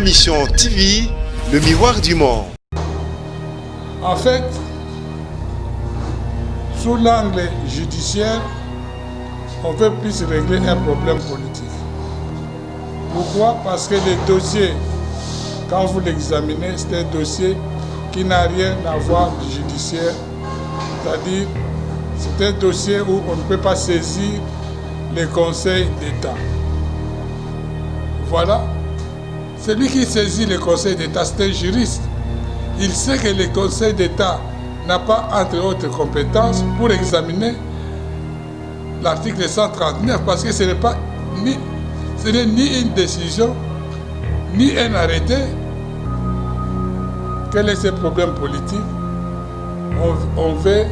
Ma Mission TV, le miroir du monde. En fait, sous l'angle judiciaire, on veut plus régler un problème politique. Pourquoi? Parce que les dossiers, quand vous l'examinez, c'est un dossier qui n'a rien à voir du judiciaire. C'est-à-dire, c'est un dossier où on ne peut pas saisir les conseils d'État. Voilà. Celui qui saisit les conseils d'État, c'est un juriste. Il sait que le Conseil d'État n'a pas, entre autres compétences, pour examiner l'article 139, parce que ce n'est ni une décision, ni un arrêté. Quel est ce problème politique? On veut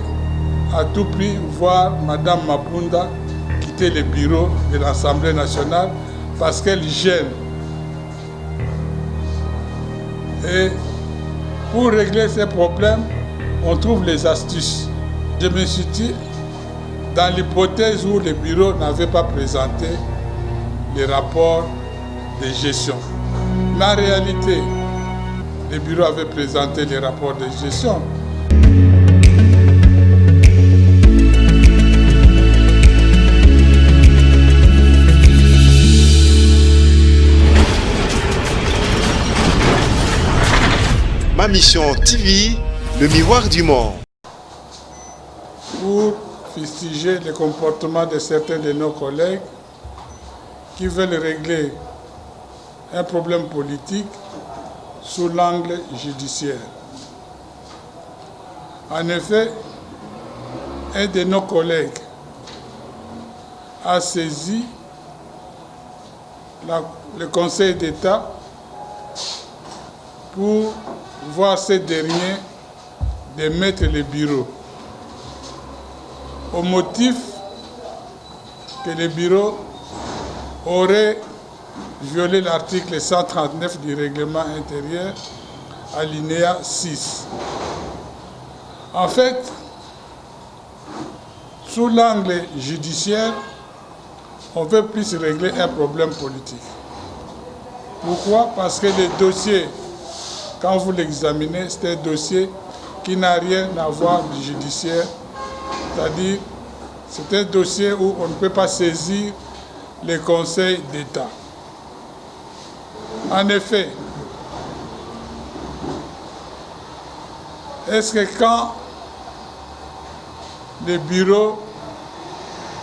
à tout prix voir Mme Mapunda quitter le bureau de l'Assemblée nationale parce qu'elle gêne. Et pour régler ces problèmes, on trouve les astuces. Je me suis dit, dans l'hypothèse où le bureau n'avait pas présenté les rapports de gestion. Mais en réalité, le bureau avait présenté les rapports de gestion. Ma Mission TV, le miroir du monde. Pour fustiger le comportement de certains de nos collègues qui veulent régler un problème politique sous l'angle judiciaire. En effet, un de nos collègues a saisi le Conseil d'État pour voir ces derniers de mettre le bureau au motif que le bureau aurait violé l'article 139 du règlement intérieur, alinéa 6. En fait, sous l'angle judiciaire, on veut plus régler un problème politique. Pourquoi? Parce que le dossier, quand vous l'examinez, c'est un dossier qui n'a rien à voir du judiciaire. C'est-à-dire, c'est un dossier où on ne peut pas saisir les conseils d'État. En effet, est-ce que quand le bureau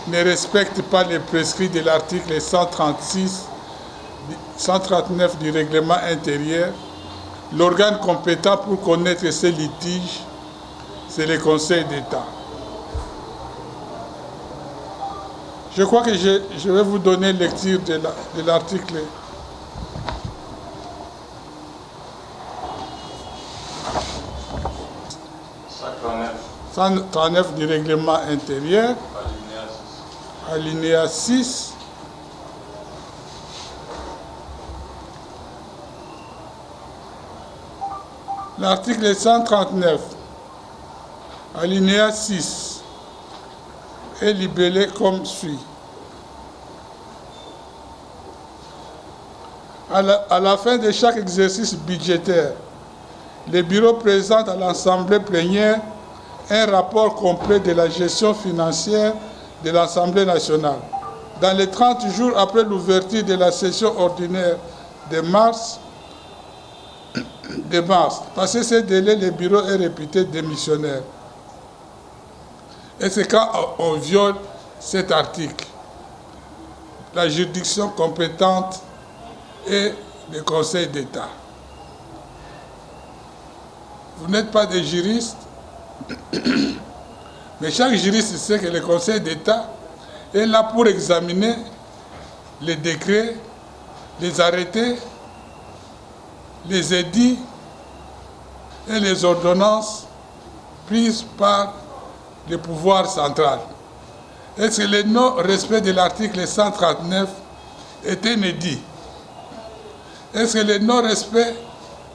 ne respecte pas les prescrits de l'article 139 du règlement intérieur, l'organe compétent pour connaître ces litiges, c'est le Conseil d'État. Je crois que je vais vous donner lecture de l'article 139 du règlement intérieur, alinéa 6. L'article 139, alinéa 6, est libellé comme suit. À la fin de chaque exercice budgétaire, le bureau présente à l'Assemblée plénière un rapport complet de la gestion financière de l'Assemblée nationale. Dans les 30 jours après l'ouverture de la session ordinaire de mars, passé ce délai, le bureau est réputé démissionnaire. Et c'est quand on viole cet article. La juridiction compétente et le Conseil d'État. Vous n'êtes pas des juristes, mais chaque juriste sait que le Conseil d'État est là pour examiner les décrets, les arrêtés, les édits et les ordonnances prises par le pouvoir central. Est-ce que le non-respect de l'article 139 est un édit? Est-ce que le non-respect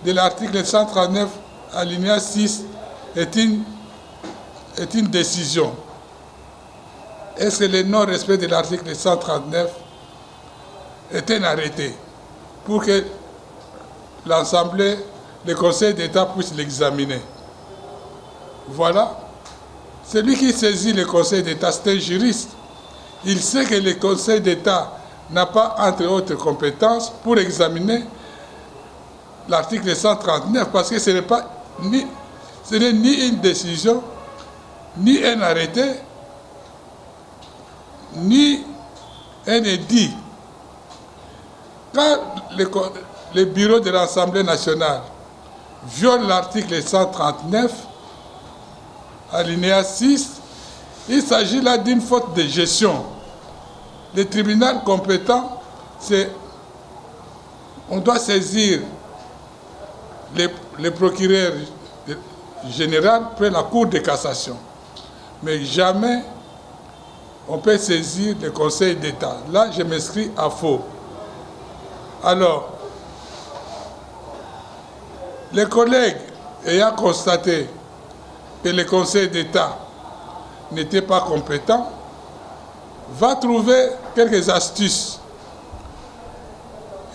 de l'article 139 alinéa 6 est une décision? Est-ce que le non-respect de l'article 139 est un arrêté pour que l'Assemblée, le Conseil d'État puisse l'examiner. Voilà. Celui qui saisit le Conseil d'État, c'est un juriste. Il sait que le Conseil d'État n'a pas, entre autres compétences, pour examiner l'article 139, parce que ce n'est ni une décision, ni un arrêté, ni un édit. Quand le bureau de l'Assemblée nationale viole l'article 139, alinéa 6, il s'agit là d'une faute de gestion. Le tribunal compétent, on doit saisir le procureur général près la Cour de cassation. Mais jamais on peut saisir le Conseil d'État. Là, je m'inscris à faux. Alors, les collègues ayant constaté que le Conseil d'État n'était pas compétent, va trouver quelques astuces.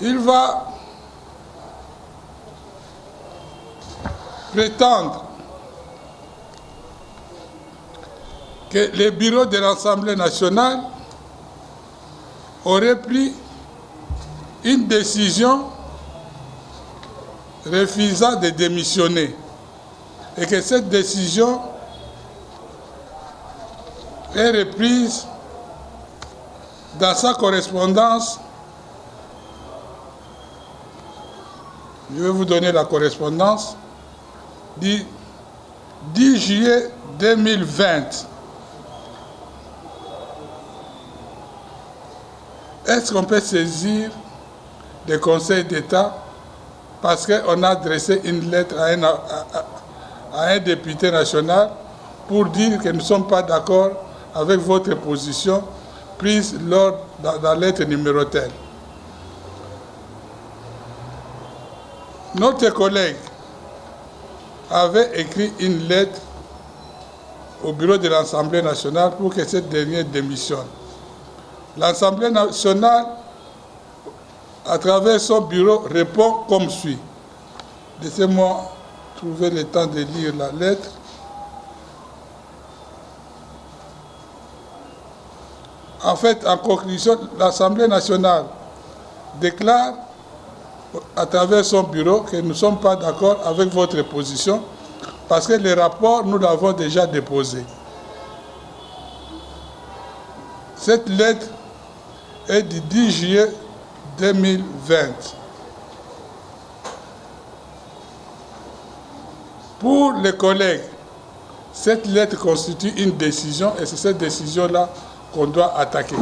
Il va prétendre que le bureau de l'Assemblée nationale aurait pris une décision refusant de démissionner et que cette décision est reprise dans sa correspondance. Je vais vous donner la correspondance du 10 juillet 2020. Est-ce qu'on peut saisir le Conseil d'État parce qu'on a adressé une lettre à un député national pour dire que nous ne sommes pas d'accord avec votre position prise dans la lettre numéro telle. Notre collègue avait écrit une lettre au bureau de l'Assemblée nationale pour que cette dernière démissionne. L'Assemblée nationale, à travers son bureau, répond comme suit. Laissez-moi trouver le temps de lire la lettre. En fait, en conclusion, l'Assemblée nationale déclare à travers son bureau que nous ne sommes pas d'accord avec votre position parce que le rapport, nous l'avons déjà déposé. Cette lettre est du 10 juillet 2020. Pour les collègues, cette lettre constitue une décision et c'est cette décision-là qu'on doit attaquer.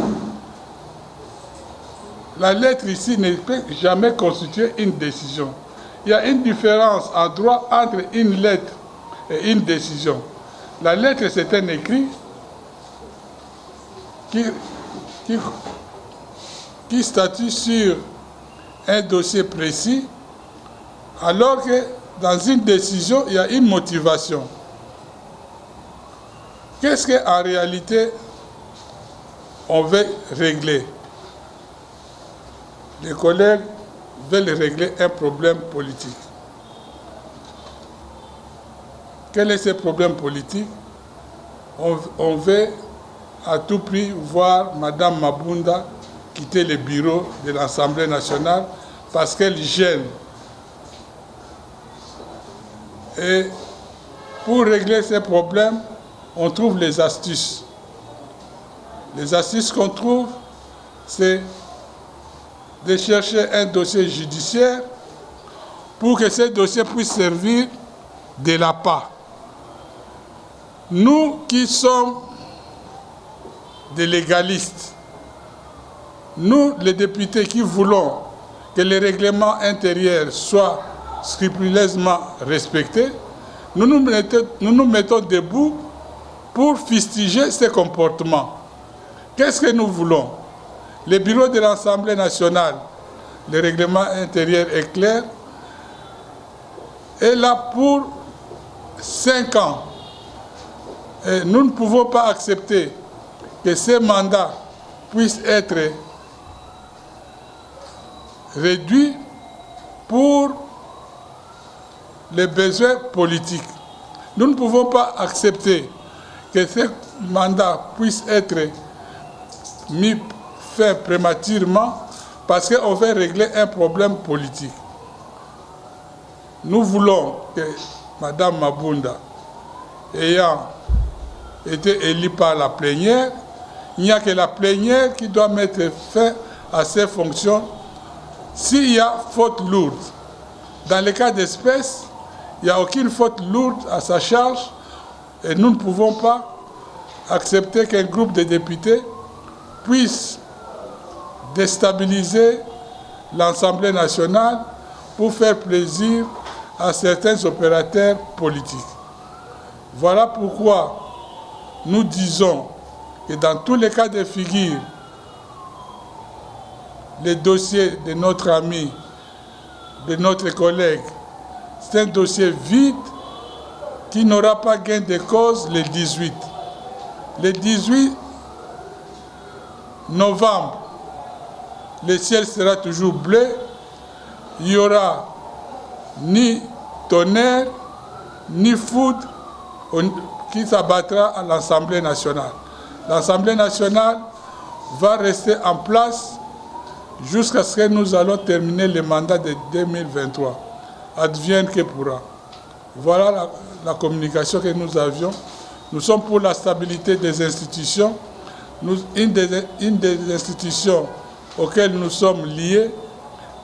La lettre ici ne peut jamais constituer une décision. Il y a une différence en droit entre une lettre et une décision. La lettre, c'est un écrit qui statue sur un dossier précis, alors que dans une décision, il y a une motivation. Qu'est-ce qu'en réalité on veut régler? Les collègues veulent régler un problème politique. Quel est ce problème politique? On veut à tout prix voir Mme Mabunda quitter le bureau de l'Assemblée nationale parce qu'elle gêne. Et pour régler ces problèmes, on trouve les astuces. Les astuces qu'on trouve, c'est de chercher un dossier judiciaire pour que ce dossier puisse servir de l'appât. Nous qui sommes des légalistes, nous les députés qui voulons que les règlements intérieurs soient scrupuleusement respectés, nous nous mettons debout pour fustiger ces comportements. Qu'est-ce que nous voulons? Le bureau de l'Assemblée nationale, le règlement intérieur est clair, est là pour 5 ans. Et nous ne pouvons pas accepter que ces mandats puissent être réduits pour les besoins politiques. Nous ne pouvons pas accepter que ce mandat puisse être mis fin prématurément parce qu'on veut régler un problème politique. Nous voulons que Mme Mabunda, ayant été élue par la plénière, il n'y a que la plénière qui doit mettre fin à ses fonctions s'il y a faute lourde. Dans les cas d'espèce, il n'y a aucune faute lourde à sa charge et nous ne pouvons pas accepter qu'un groupe de députés puisse déstabiliser l'Assemblée nationale pour faire plaisir à certains opérateurs politiques. Voilà pourquoi nous disons que dans tous les cas de figure, le dossier de notre ami, de notre collègue, c'est un dossier vide qui n'aura pas gain de cause le 18. Le 18 novembre, le ciel sera toujours bleu, il n'y aura ni tonnerre, ni foudre qui s'abattra à l'Assemblée nationale. L'Assemblée nationale va rester en place jusqu'à ce que nous allons terminer le mandat de 2023. Advienne que pourra. Voilà la communication que nous avions. Nous sommes pour la stabilité des institutions. Une des institutions auxquelles nous sommes liés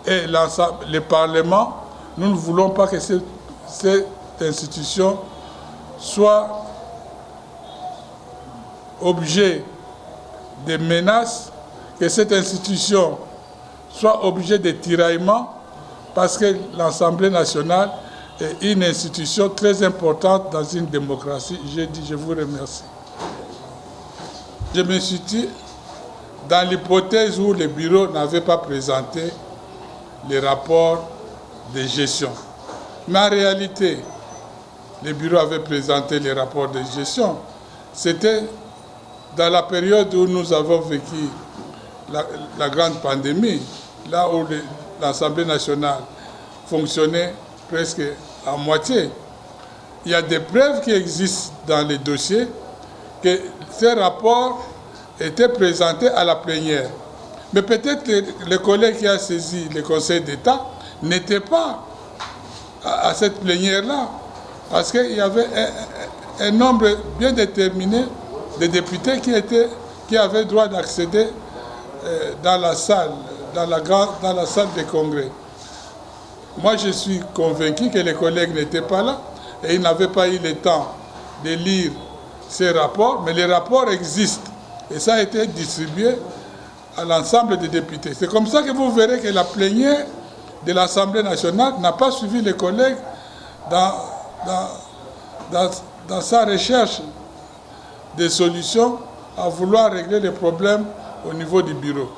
est le Parlement. Nous ne voulons pas que cette institution soit objet de menaces, que cette institution soit objet de tiraillements, parce que l'Assemblée nationale est une institution très importante dans une démocratie. J'ai dit, je vous remercie. Je me suis dit, dans l'hypothèse où le bureau n'avait pas présenté les rapports de gestion. Mais en réalité, le bureau avait présenté les rapports de gestion. C'était dans la période où nous avons vécu la grande pandémie, là où l'Assemblée nationale fonctionnait presque à moitié. Il y a des preuves qui existent dans les dossiers que ces rapports étaient présentés à la plénière. Mais peut-être que le collègue qui a saisi le Conseil d'État n'était pas à cette plénière-là, parce qu'il y avait un nombre bien déterminé de députés qui avaient droit d'accéder dans la salle des congrès. Moi, je suis convaincu que les collègues n'étaient pas là et ils n'avaient pas eu le temps de lire ces rapports, mais les rapports existent et ça a été distribué à l'ensemble des députés. C'est comme ça que vous verrez que la plénière de l'Assemblée nationale n'a pas suivi les collègues dans sa recherche de solutions à vouloir régler les problèmes au niveau du bureau.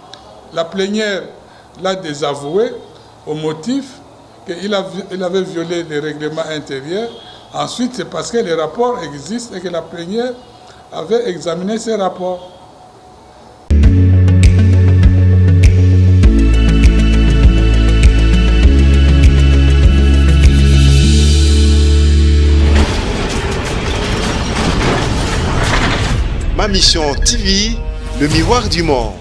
La plénière l'a désavoué au motif qu'il avait violé les règlements intérieurs. Ensuite, c'est parce que les rapports existent et que la plénière avait examiné ces rapports. Ma Mission TV, le miroir du monde.